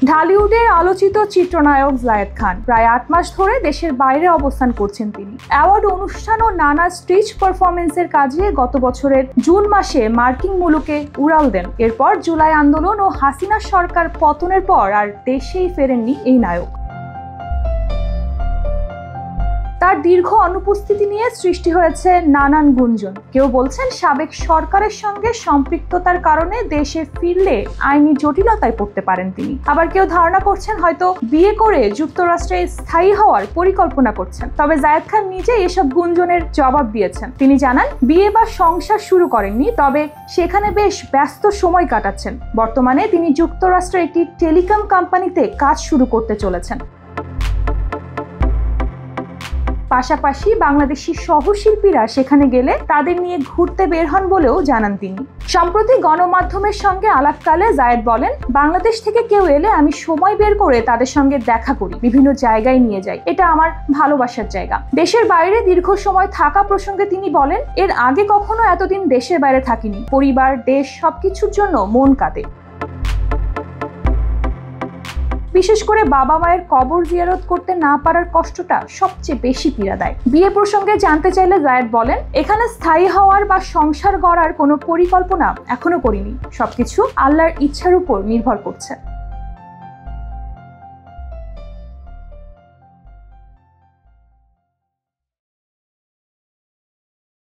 ঢালিউডের আলোচিত চিত্রনায়ক জায়েদ খান প্রায় 8 মাস ধরে দেশের বাইরে অবস্থান করছেন। তিনি অ্যাওয়ার্ড অনুষ্ঠান ও নানা স্টেজ পারফরমেন্সের কাজে গত বছরের জুন মাসে মার্কিন মুলুকে উড়াল দেন। এরপর জুলাই আন্দোলন ও হাসিনা সরকার পতনের পর আর দেশেই ফেরেননি এই নায়ক। তার দীর্ঘ অনুপস্থিতি নিয়ে সৃষ্টি হয়েছে নানান গুঞ্জন। কেউ বলছেন সাবেক সরকারের সঙ্গে সম্পৃক্ততার কারণে দেশে ফিরলে আইনি জটিলতায় পড়তে পারেন তিনি। আবার কেউ ধারণা করছেন হয়তো বিয়ে করে যুক্তরাষ্ট্রে স্থায়ী হওয়ার পরিকল্পনা করছেন। তবে জায়েদ খান নিজেই এসব গুঞ্জনের জবাব দিয়েছেন। তিনি জানান, বিয়ে বা সংসার শুরু করেননি, তবে সেখানে বেশ ব্যস্ত সময় কাটাচ্ছেন। বর্তমানে তিনি যুক্তরাষ্ট্রের একটি টেলিকম কোম্পানিতে কাজ শুরু করতে চলেছেন। পাশাপাশি বাংলাদেশি সহশিল্পীরা সেখানে গেলে তাদের নিয়ে ঘুরতে বের হন বলেও জানান তিনি। সম্প্রতি গণমাধ্যমের সঙ্গে আলাপকালে জায়েদ বলেন, বাংলাদেশ থেকে কেউ এলে আমি সময় বের করে তাদের সঙ্গে দেখা করি, বিভিন্ন জায়গায় নিয়ে যাই। এটা আমার ভালোবাসার জায়গা। দেশের বাইরে দীর্ঘ সময় থাকা প্রসঙ্গে তিনি বলেন, এর আগে কখনো এতদিন দেশের বাইরে থাকিনি। পরিবার, দেশ সবকিছুর জন্য মন কাঁদে। বিশেষ করে বাবা মায়ের কবর জিয়ারত করতে না পারার কষ্টটা সবচেয়ে বেশি পীড়া দেয়। বিয়ে প্রসঙ্গে জানতে চাইলে জায়েদ বলেন, এখানে স্থায়ী হওয়ার বা সংসার গড়ার কোনো পরিকল্পনা এখনো করিনি। সবকিছু আল্লাহর ইচ্ছার উপর নির্ভর করছে।